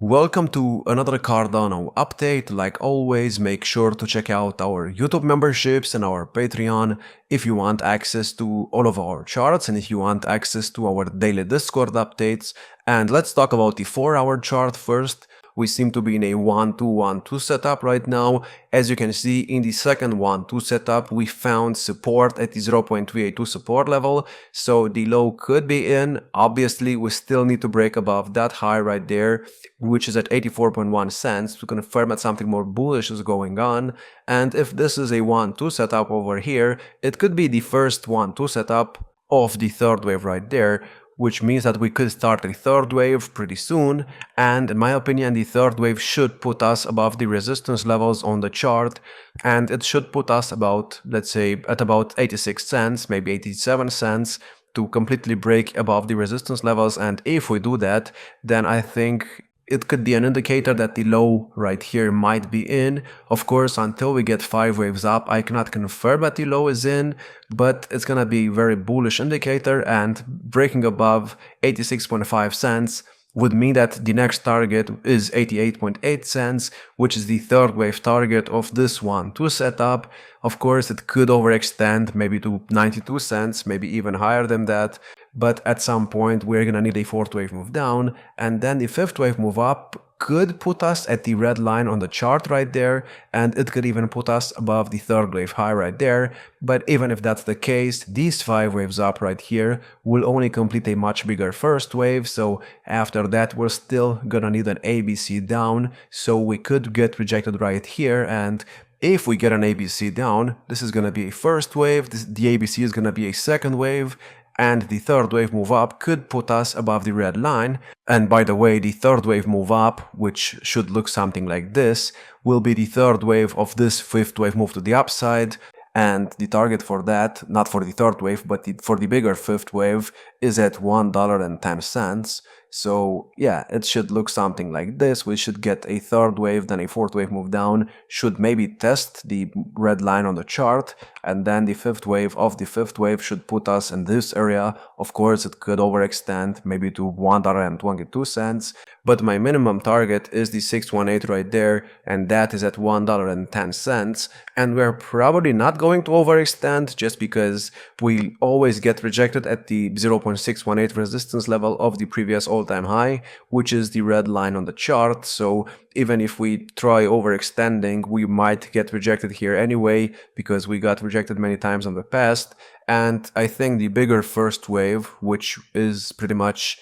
Welcome to another Cardano update. Like always, make sure to check out our YouTube memberships and our Patreon if you want access to all of our charts and if you want access to our daily Discord updates. And let's talk about the 4-hour chart first. We seem to be in a 1-2-1-2 setup right now. As you can see, in the second 1-2 setup, we found support at the 0.382 support level. So the low could be in. Obviously, we still need to break above that high right there, which is at 84.1 cents to confirm that something more bullish is going on. And if this is a 1-2 setup over here, it could be the first 1-2 setup of the third wave right there, which means that we could start a third wave pretty soon, and in my opinion the third wave should put us above the resistance levels on the chart, and it should put us about, let's say, at about 86 cents, maybe 87 cents, to completely break above the resistance levels. And if we do that, then I think it could be an indicator that the low right here might be in. Of course, until we get 5 waves up, I cannot confirm that the low is in, but it's gonna be a very bullish indicator, and breaking above 86.5 cents would mean that the next target is 88.8 cents, which is the third wave target of this 1-2 setup. Of course, it could overextend maybe to 92 cents, maybe even higher than that. But at some point we're gonna need a fourth wave move down, and then the fifth wave move up could put us at the red line on the chart right there, and it could even put us above the third wave high right there. But even if that's the case, these 5 waves up right here will only complete a much bigger first wave, so after that we're still gonna need an ABC down, so we could get rejected right here. And if we get an ABC down, this is gonna be a first wave, the ABC is gonna be a second wave, and the third wave move up could put us above the red line. And by the way, the third wave move up, which should look something like this, will be the third wave of this fifth wave move to the upside. And the target for that, not for the third wave, but for the bigger fifth wave, is at $1.10. So yeah, it should look something like this. We should get a third wave, then a fourth wave move down, should maybe test the red line on the chart, and then the fifth wave of the fifth wave should put us in this area. Of course, it could overextend maybe to $1.22, but my minimum target is the 618 right there, and that is at $1.10. And we're probably not going to overextend just because we always get rejected at the 0.618 resistance level of the previous all-time high, which is the red line on the chart. So even if we try overextending, we might get rejected here anyway, because we got rejected many times in the past. And I think the bigger first wave, which is pretty much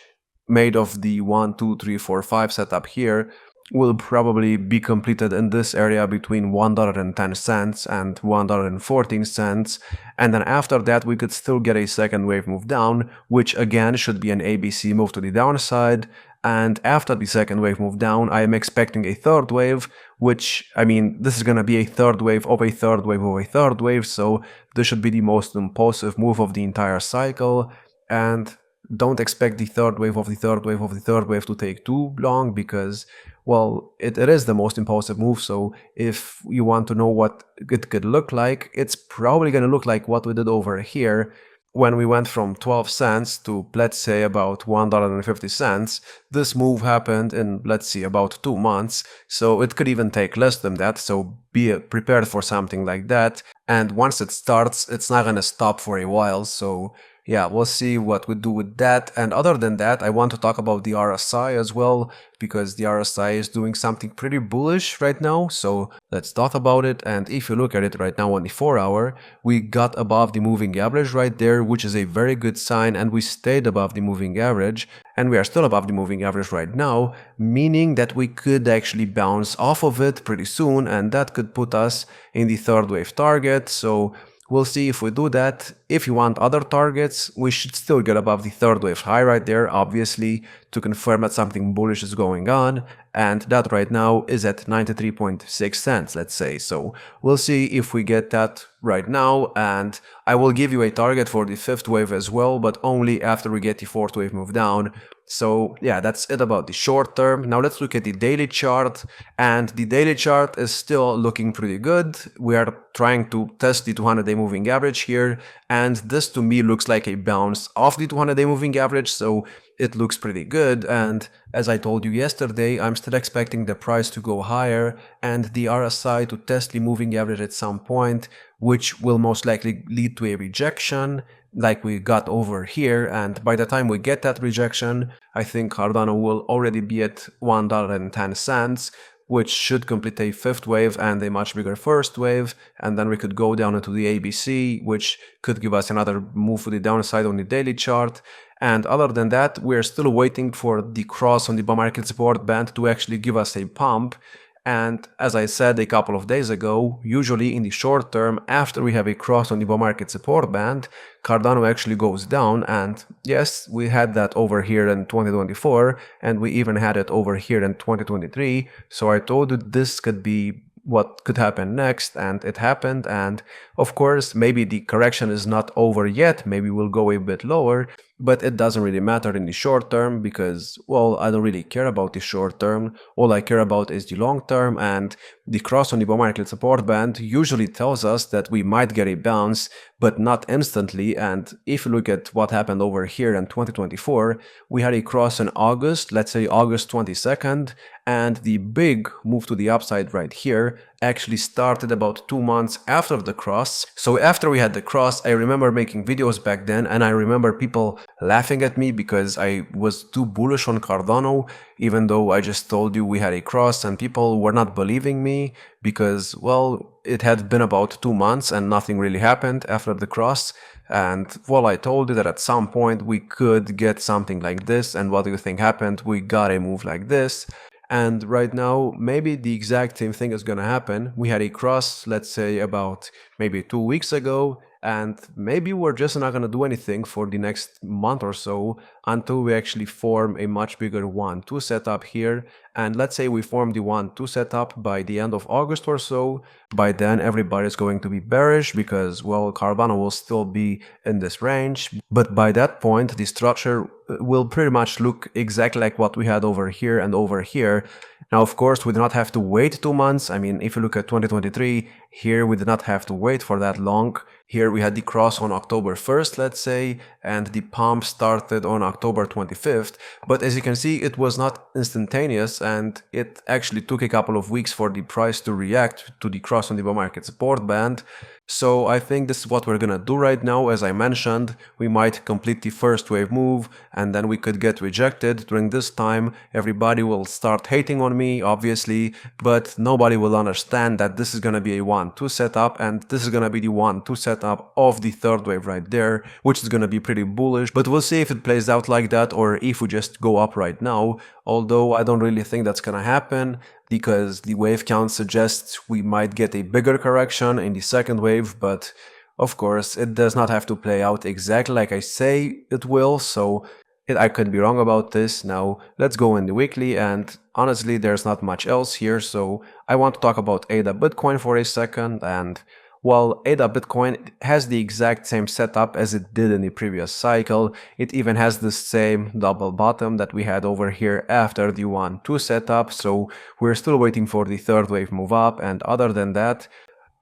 made of the 1, 2, 3, 4, 5 setup here, will probably be completed in this area between $1.10 and $1.14, and then after that we could still get a second wave move down, which again should be an ABC move to the downside. And after the second wave move down, I am expecting a third wave, which, I mean, this is gonna be a third wave of a third wave of a third wave, so this should be the most impulsive move of the entire cycle. And don't expect the third wave of the third wave of the third wave to take too long, because, well, it is the most impulsive move. So if you want to know what it could look like, it's probably going to look like what we did over here when we went from 12 cents to, let's say, about $1.50. This move happened in, let's see, about 2 months, so it could even take less than that, so be prepared for something like that. And once it starts, it's not going to stop for a while, so yeah, we'll see what we do with that. And other than that, I want to talk about the RSI as well, because the RSI is doing something pretty bullish right now. So let's talk about it. And if you look at it right now on the 4-hour, we got above the moving average right there, which is a very good sign. And we stayed above the moving average, and we are still above the moving average right now, meaning that we could actually bounce off of it pretty soon, and that could put us in the third wave target. So we'll see if we do that. If you want other targets, we should still get above the third wave high right there, obviously, to confirm that something bullish is going on. And that right now is at 93.6 cents, let's say. So we'll see if we get that right now. And I will give you a target for the fifth wave as well, but only after we get the fourth wave move down. So yeah, that's it about the short term. Now let's look at the daily chart, and the daily chart is still looking pretty good. We are trying to test the 200-day moving average here, and this to me looks like a bounce off the 200-day moving average, so it looks pretty good. And as I told you yesterday, I'm still expecting the price to go higher and the RSI to test the moving average at some point, which will most likely lead to a rejection like we got over here. And by the time we get that rejection, I think Cardano will already be at $1.10, which should complete a fifth wave and a much bigger first wave, and then we could go down into the ABC, which could give us another move to the downside on the daily chart. And other than that, we're still waiting for the cross on the bull market support band to actually give us a pump. And as I said a couple of days ago, usually in the short term, after we have a cross on the bull market support band, Cardano actually goes down. And yes, we had that over here in 2024, and we even had it over here in 2023. So I told you this could be what could happen next, and it happened. And of course, maybe the correction is not over yet, maybe we'll go a bit lower, but it doesn't really matter in the short term because, well, I don't really care about the short term. All I care about is the long term, and the cross on the bull market support band usually tells us that we might get a bounce, but not instantly. And if you look at what happened over here in 2024, we had a cross in August, let's say August 22nd, and the big move to the upside right here actually started about 2 months after the cross. So after we had the cross, I remember making videos back then, and I remember people laughing at me because I was too bullish on Cardano, even though I just told you we had a cross, and people were not believing me because, well, it had been about 2 months and nothing really happened after the cross. And well, I told you that at some point we could get something like this, and what do you think happened? We got a move like this. And right now, maybe the exact same thing is gonna happen. We had a cross, let's say about maybe 2 weeks ago, and maybe we're just not gonna do anything for the next month or so until we actually form a much bigger 1-2 setup here. And let's say we form the 1-2 setup by the end of August or so. By then, everybody's going to be bearish because, well, Cardano will still be in this range. But by that point, the structure will pretty much look exactly like what we had over here and over here. Now, of course, we do not have to wait 2 months. I mean, if you look at 2023, here we did not have to wait for that long. Here we had the cross on October 1st, let's say, and the pump started on October 25th. But as you can see, it was not instantaneous, and it actually took a couple of weeks for the price to react to the cross on the bull market support band. So I think this is what we're gonna do right now. As I mentioned, we might complete the first wave move, and then we could get rejected. During this time, everybody will start hating on me, obviously, but nobody will understand that this is gonna be a 1-2 setup, and this is gonna be the 1-2 setup of the third wave right there, which is gonna be pretty bullish. But we'll see if it plays out like that or if we just go up right now. Although I don't really think that's gonna happen, because the wave count suggests we might get a bigger correction in the second wave, but of course it does not have to play out exactly like I say it will, so I could be wrong about this. Now let's go in the weekly, and honestly there's not much else here, so I want to talk about ADA Bitcoin for a second. And while ADA Bitcoin has the exact same setup as it did in the previous cycle, it even has the same double bottom that we had over here after the 1-2 setup, so we're still waiting for the third wave move up. And other than that,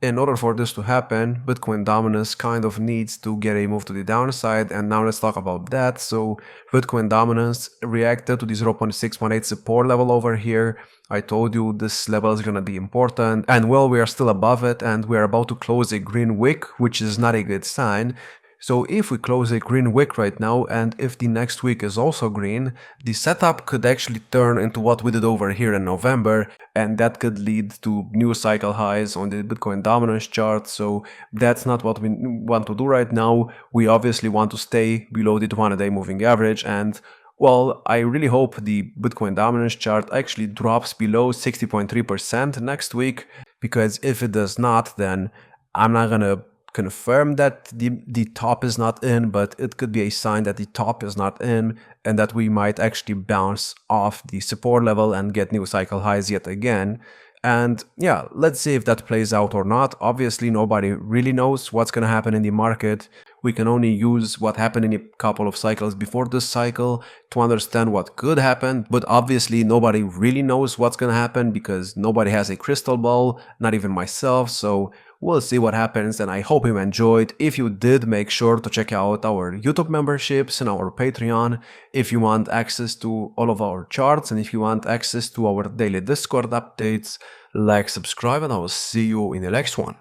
in order for this to happen, Bitcoin dominance kind of needs to get a move to the downside, and now let's talk about that. So Bitcoin dominance reacted to the 0.618 support level over here. I told you this level is gonna be important, and well, we are still above it, and we are about to close a green wick, which is not a good sign. So if we close a green wick right now, and if the next week is also green, the setup could actually turn into what we did over here in November, and that could lead to new cycle highs on the Bitcoin dominance chart. So that's not what we want to do right now. We obviously want to stay below the 200-day moving average, and well, I really hope the Bitcoin dominance chart actually drops below 60.3% next week, because if it does not, then I'm not gonna confirm that the top is not in, but it could be a sign that the top is not in and that we might actually bounce off the support level and get new cycle highs yet again. And yeah, let's see if that plays out or not. Obviously, nobody really knows what's going to happen in the market. We can only use what happened in a couple of cycles before this cycle to understand what could happen. But obviously, nobody really knows what's going to happen because nobody has a crystal ball, not even myself. So We'll see what happens, and I hope you enjoyed. If you did, make sure to check out our YouTube memberships and our Patreon if you want access to all of our charts, and if you want access to our daily Discord updates. Like, subscribe, and I will see you in the next one.